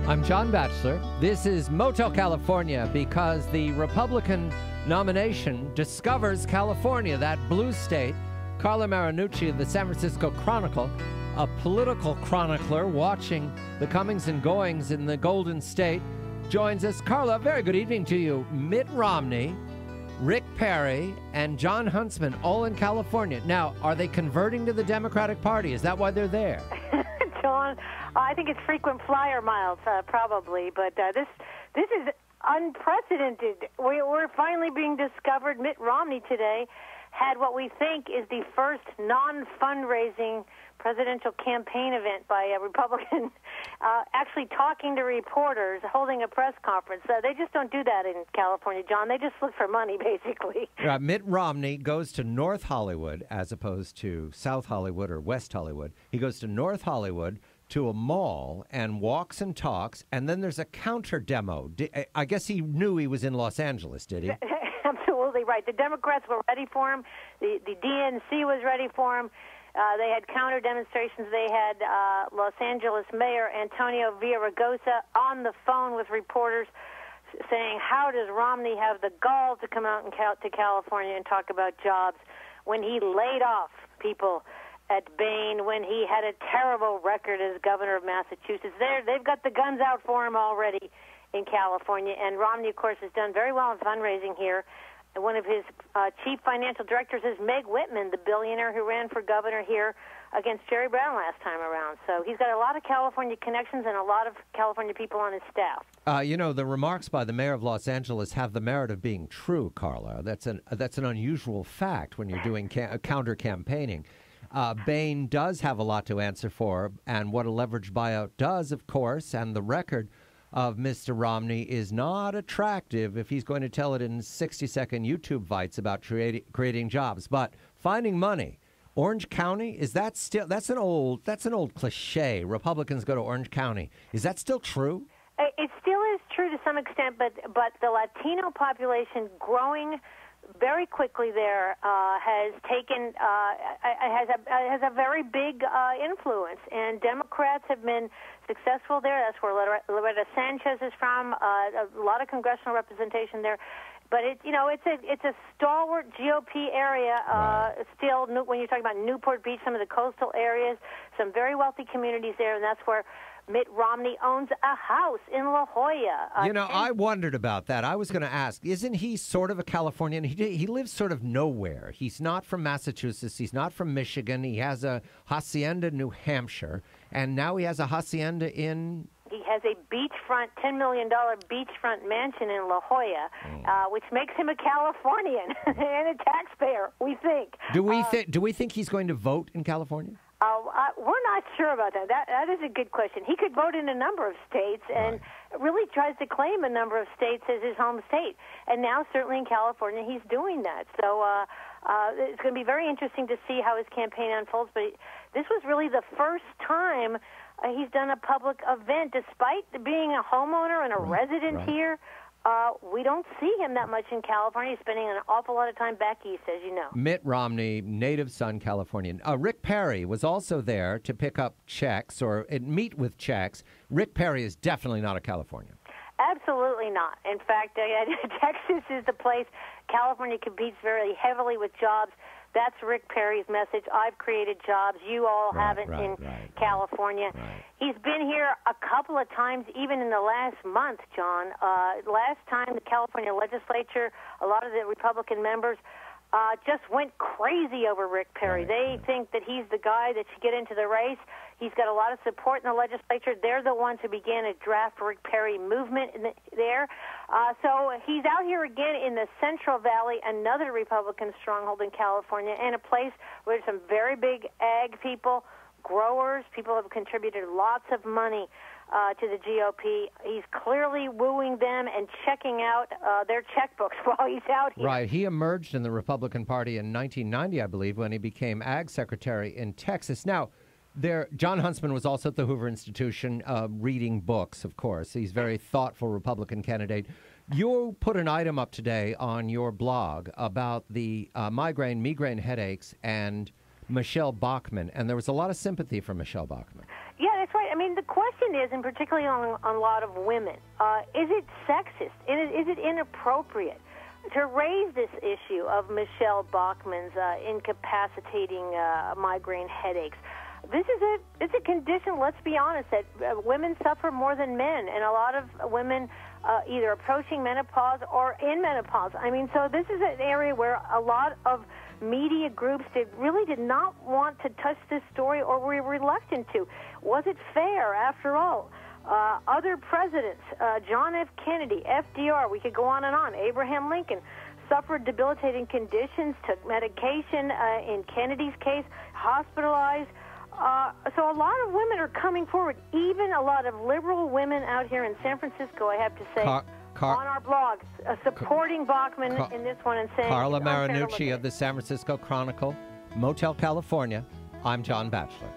I'm John Batchelor. This is Motel California, because the Republican nomination discovers California, that blue state. Carla Marinucci of the San Francisco Chronicle, a political chronicler watching the comings and goings in the Golden State, joins us. Carla, very good evening to you. Mitt Romney, Rick Perry, and John Huntsman, all in California. Now, are they converting to the Democratic Party? Is that why they're there? John, I think it's frequent flyer miles, probably, but this is unprecedented. We're finally being discovered. Mitt Romney today had what we think is the first non-fundraising presidential campaign event by a Republican, actually talking to reporters, holding a press conference. They just don't do that in California, John. They just look for money, basically. Mitt Romney goes to North Hollywood as opposed to South Hollywood or West Hollywood. He goes to North Hollywood to a mall and walks and talks, and then there's a counter demo. I guess he knew he was in Los Angeles, did he? Absolutely right. The Democrats were ready for him. The DNC was ready for him. They had counter demonstrations. They had Los Angeles Mayor Antonio Villaraigosa on the phone with reporters saying, how does Romney have the gall to come out to California and talk about jobs when he laid off people at Bain, when he had a terrible record as governor of Massachusetts? They've got the guns out for him already in California. And Romney, of course, has done very well in fundraising here. And one of his chief financial directors is Meg Whitman, the billionaire who ran for governor here against Jerry Brown last time around. So he's got a lot of California connections and a lot of California people on his staff. The remarks by the mayor of Los Angeles have the merit of being true, Carla. That's an unusual fact when you're doing counter-campaigning. Bain does have a lot to answer for, and what a leveraged buyout does, of course, and the record of Mr. Romney is not attractive if he's going to tell it in 60-second YouTube bites about creating jobs. But finding money, Orange County, is that still, that's an old cliche. Republicans go to Orange County. Is that still true? It still is true to some extent, but the Latino population growing very quickly there has a very big influence, and Democrats have been successful there. That's where Loretta Sanchez is from. A lot of congressional representation there. But it's a stalwart GOP area. Right. Still, when you're talking about Newport Beach, some of the coastal areas, some very wealthy communities there, and that's where Mitt Romney owns a house in La Jolla. I wondered about that. I was going to ask, isn't he sort of a Californian? He lives sort of nowhere. He's not from Massachusetts. He's not from Michigan. He has a hacienda in New Hampshire, and now he has a hacienda in... He has a beachfront, $10 million beachfront mansion in La Jolla, which makes him a Californian and a taxpayer, we think. Do we think he's going to vote in California? We're not sure about that. That is a good question. He could vote in a number of states and really tries to claim a number of states as his home state. And now, certainly in California, he's doing that. So it's going to be very interesting to see how his campaign unfolds. But this was really the first time he's done a public event, despite being a homeowner and a resident here. We don't see him that much in California. He's spending an awful lot of time back east, as you know. Mitt Romney, native son, Californian. Rick Perry was also there to pick up checks or meet with checks. Rick Perry is definitely not a Californian. Absolutely not. In fact, Texas is the place. California competes very heavily with jobs. That's Rick Perry's message. I've created jobs. You all haven't in California. Right. He's been here a couple of times, even in the last month, John. Last time the California legislature, a lot of the Republican members just went crazy over Rick Perry. They think that he's the guy that should get into the race. He's got a lot of support in the legislature. They're the ones who began a draft Rick Perry movement there. So he's out here again in the Central Valley, another Republican stronghold in California, and a place where there's some very big ag people, growers, people have contributed lots of money to the GOP. He's clearly wooing them and checking out their checkbooks while he's out here. Right. He emerged in the Republican Party in 1990, I believe, when he became ag secretary in Texas. Now, John Huntsman was also at the Hoover Institution reading books, of course. He's a very thoughtful Republican candidate. You put an item up today on your blog about the migraine headaches and Michelle Bachmann, and there was a lot of sympathy for Michelle Bachmann. Yeah, that's right. I mean, the question is, and particularly on a lot of women, is it sexist? Is it inappropriate to raise this issue of Michelle Bachmann's incapacitating migraine headaches? It's a condition, let's be honest, that women suffer more than men, and a lot of women either approaching menopause or in menopause. I mean, so this is an area where a lot of media groups really did not want to touch this story, or were reluctant to. Was it fair, after all? Other presidents, John F. Kennedy, FDR, we could go on and on, Abraham Lincoln, suffered debilitating conditions, took medication, in Kennedy's case, hospitalized. So a lot of women are coming forward, even a lot of liberal women out here in San Francisco, I have to say, on our blog, supporting Bachmann in this one and saying... Carla Marinucci of the San Francisco Chronicle, Motel, California. I'm John Batchelor.